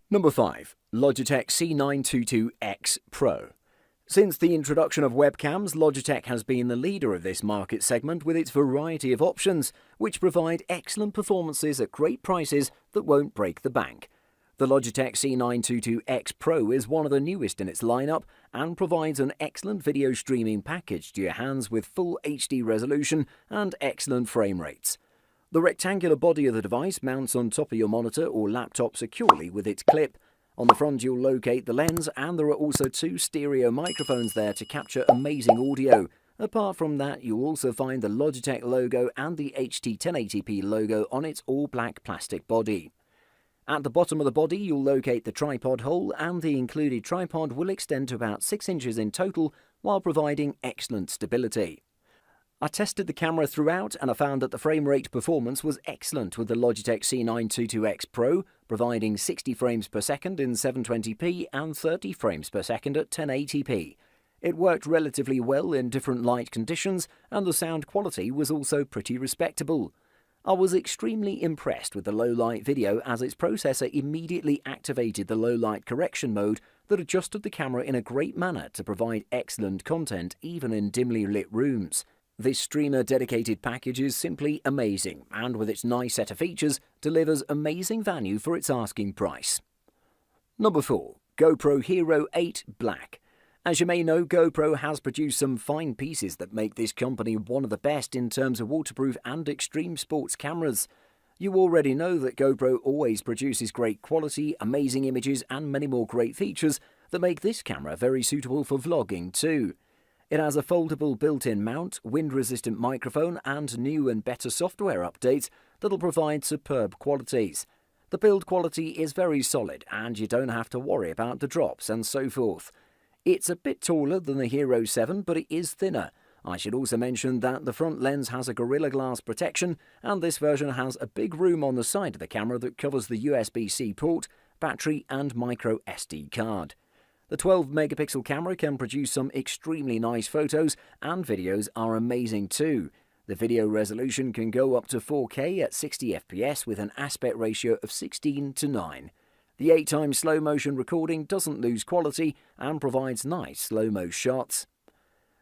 Number 5. Logitech C922X Pro. Since the introduction of webcams, Logitech has been the leader of this market segment with its variety of options, which provide excellent performances at great prices that won't break the bank. The Logitech C922X Pro is one of the newest in its lineup and provides an excellent video streaming package to your hands with full HD resolution and excellent frame rates. The rectangular body of the device mounts on top of your monitor or laptop securely with its clip. On the front you'll locate the lens, and there are also 2 stereo microphones there to capture amazing audio. Apart from that, you'll also find the Logitech logo and the HT 1080p logo on its all-black plastic body. At the bottom of the body you'll locate the tripod hole, and the included tripod will extend to about 6 inches in total while providing excellent stability. I tested the camera throughout and I found that the frame rate performance was excellent with the Logitech C922X Pro, providing 60 frames per second in 720p and 30 frames per second at 1080p. It worked relatively well in different light conditions, and the sound quality was also pretty respectable. I was extremely impressed with the low-light video, as its processor immediately activated the low-light correction mode that adjusted the camera in a great manner to provide excellent content even in dimly lit rooms. This streamer-dedicated package is simply amazing, and with its nice set of features, delivers amazing value for its asking price. Number 4. GoPro Hero 8 Black. As you may know, GoPro has produced some fine pieces that make this company one of the best in terms of waterproof and extreme sports cameras. You already know that GoPro always produces great quality, amazing images, and many more great features that make this camera very suitable for vlogging too. It has a foldable built-in mount, wind-resistant microphone, and new and better software updates that'll provide superb qualities. The build quality is very solid, and you don't have to worry about the drops and so forth. It's a bit taller than the Hero 7, but it is thinner. I should also mention that the front lens has a Gorilla Glass protection, and this version has a big room on the side of the camera that covers the USB-C port, battery, and micro SD card. The 12-megapixel camera can produce some extremely nice photos, and videos are amazing too. The video resolution can go up to 4K at 60 FPS with an aspect ratio of 16:9. The 8x slow-motion recording doesn't lose quality and provides nice slow-mo shots.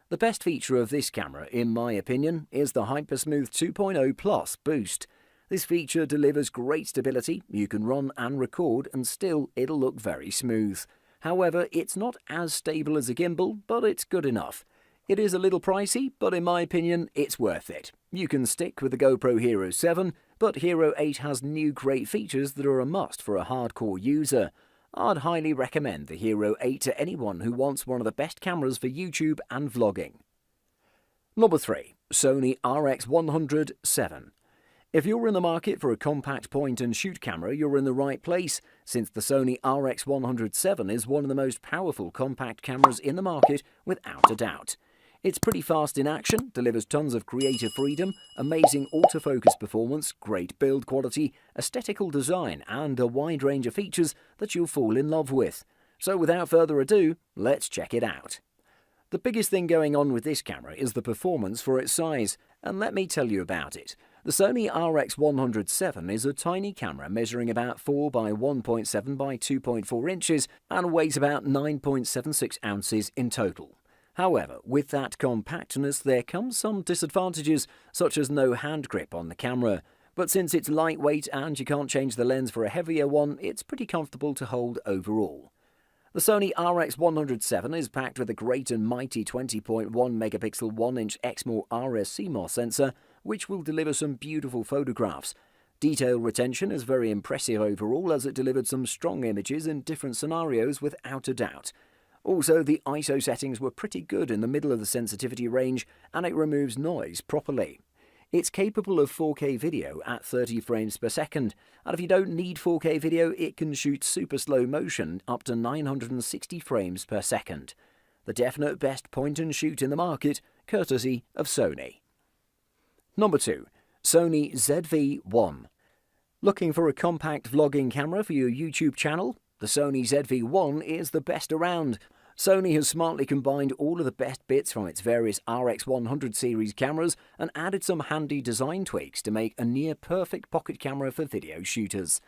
The best feature of this camera, in my opinion, is the Hypersmooth 2.0 Plus boost. This feature delivers great stability. You can run and record and still it'll look very smooth. However, it's not as stable as a gimbal, but it's good enough. It is a little pricey, but in my opinion, it's worth it. You can stick with the GoPro Hero 7, but Hero 8 has new great features that are a must for a hardcore user. I'd highly recommend the Hero 8 to anyone who wants one of the best cameras for YouTube and vlogging. Number 3. Sony RX100-7. If you're in the market for a compact point-and-shoot camera, you're in the right place, since the Sony RX100-7 is one of the most powerful compact cameras in the market without a doubt. It's pretty fast in action, delivers tons of creative freedom, amazing autofocus performance, great build quality, aesthetical design, and a wide range of features that you'll fall in love with. So without further ado, let's check it out. The biggest thing going on with this camera is the performance for its size, and let me tell you about it. The Sony RX100-7 is a tiny camera measuring about 4 by 1.7 by 2.4 inches and weighs about 9.76 ounces in total. However, with that compactness there comes some disadvantages, such as no hand grip on the camera. But since it's lightweight and you can't change the lens for a heavier one, it's pretty comfortable to hold overall. The Sony RX100-7 is packed with a great and mighty 20.1 megapixel 1-inch Exmor RS CMOS sensor, which will deliver some beautiful photographs. Detail retention is very impressive overall, as it delivered some strong images in different scenarios without a doubt. Also, the ISO settings were pretty good in the middle of the sensitivity range, and it removes noise properly. It's capable of 4K video at 30 frames per second, and if you don't need 4K video, it can shoot super slow motion up to 960 frames per second. The definite best point-and-shoot in the market, courtesy of Sony. Number 2. Sony ZV-1. Looking for a compact vlogging camera for your YouTube channel? The Sony ZV-1 is the best around. Sony has smartly combined all of the best bits from its various RX100 series cameras and added some handy design tweaks to make a near-perfect pocket camera for video shooters.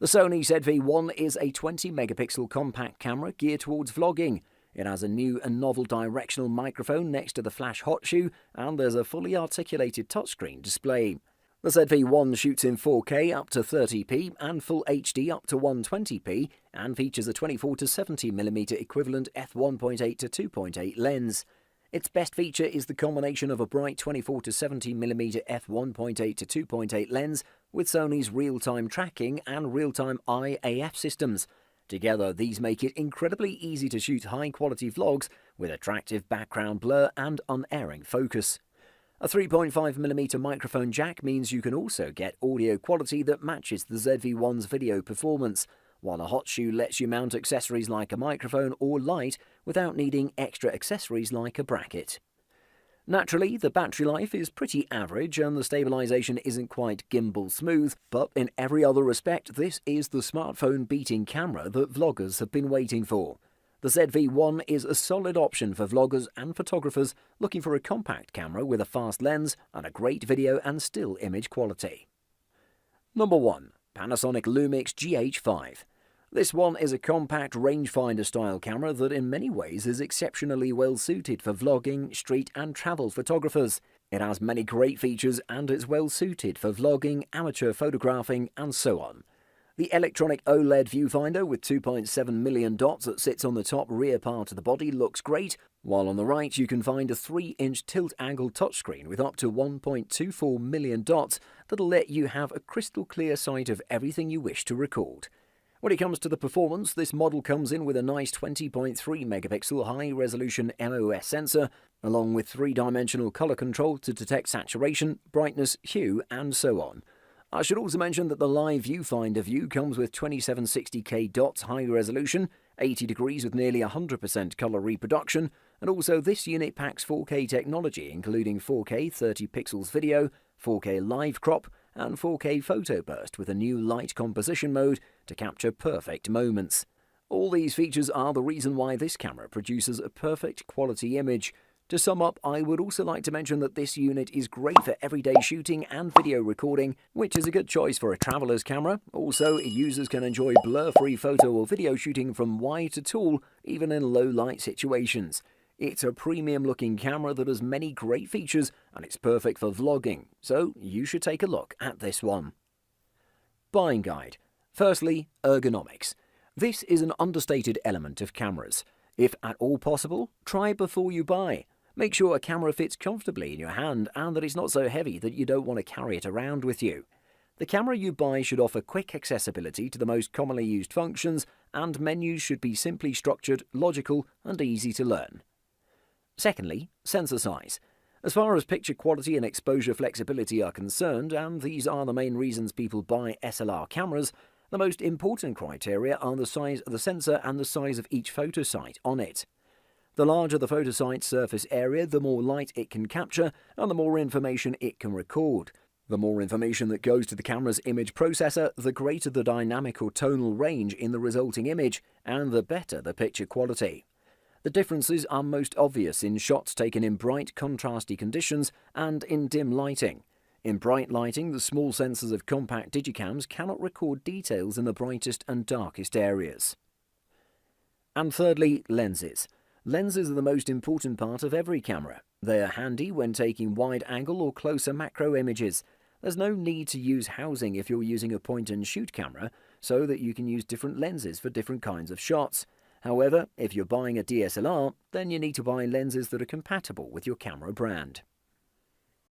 The Sony ZV-1 is a 20-megapixel compact camera geared towards vlogging. It has a new and novel directional microphone next to the flash hot shoe, and there's a fully articulated touchscreen display. The ZV-1 shoots in 4K up to 30p and Full HD up to 120p, and features a 24-70mm equivalent f1.8 to 2.8 lens. Its best feature is the combination of a bright 24-70mm f1.8 to 2.8 lens with Sony's real-time tracking and real-time IAF systems. Together, these make it incredibly easy to shoot high-quality vlogs with attractive background blur and unerring focus. A 3.5mm microphone jack means you can also get audio quality that matches the ZV-1's video performance, while a hot shoe lets you mount accessories like a microphone or light without needing extra accessories like a bracket. Naturally, the battery life is pretty average and the stabilization isn't quite gimbal smooth, but in every other respect, this is the smartphone-beating camera that vloggers have been waiting for. The ZV-1 is a solid option for vloggers and photographers looking for a compact camera with a fast lens and a great video and still image quality. Number 1. Panasonic Lumix GH5. This one is a compact rangefinder-style camera that in many ways is exceptionally well suited for vlogging, street and travel photographers. It has many great features and is well suited for vlogging, amateur photographing and so on. The electronic OLED viewfinder with 2.7 million dots that sits on the top rear part of the body looks great, while on the right you can find a 3-inch tilt-angle touchscreen with up to 1.24 million dots that'll let you have a crystal clear sight of everything you wish to record. When it comes to the performance, this model comes in with a nice 20.3-megapixel high-resolution MOS sensor, along with 3-dimensional color control to detect saturation, brightness, hue, and so on. I should also mention that the live viewfinder view comes with 2760K dots high resolution, 80 degrees with nearly 100% color reproduction, and also this unit packs 4K technology including 4K 30 pixels video, 4K live crop, and 4K photo burst with a new light composition mode to capture perfect moments. All these features are the reason why this camera produces a perfect quality image. To sum up, I would also like to mention that this unit is great for everyday shooting and video recording, which is a good choice for a traveler's camera. Also, users can enjoy blur-free photo or video shooting from wide to tall, even in low-light situations. It's a premium-looking camera that has many great features, and it's perfect for vlogging, so you should take a look at this one. Buying guide. Firstly, ergonomics. This is an understated element of cameras. If at all possible, try before you buy. Make sure a camera fits comfortably in your hand and that it's not so heavy that you don't want to carry it around with you. The camera you buy should offer quick accessibility to the most commonly used functions, and menus should be simply structured, logical, and easy to learn. Secondly, sensor size. As far as picture quality and exposure flexibility are concerned, and these are the main reasons people buy SLR cameras, the most important criteria are the size of the sensor and the size of each photosite on it. The larger the photosite's surface area, the more light it can capture and the more information it can record. The more information that goes to the camera's image processor, the greater the dynamic or tonal range in the resulting image, and the better the picture quality. The differences are most obvious in shots taken in bright, contrasty conditions and in dim lighting. In bright lighting, the small sensors of compact digicams cannot record details in the brightest and darkest areas. And thirdly, lenses. Lenses are the most important part of every camera. They are handy when taking wide-angle or closer macro images. There's no need to use housing if you're using a point-and-shoot camera, so that you can use different lenses for different kinds of shots. However, if you're buying a DSLR, then you need to buy lenses that are compatible with your camera brand.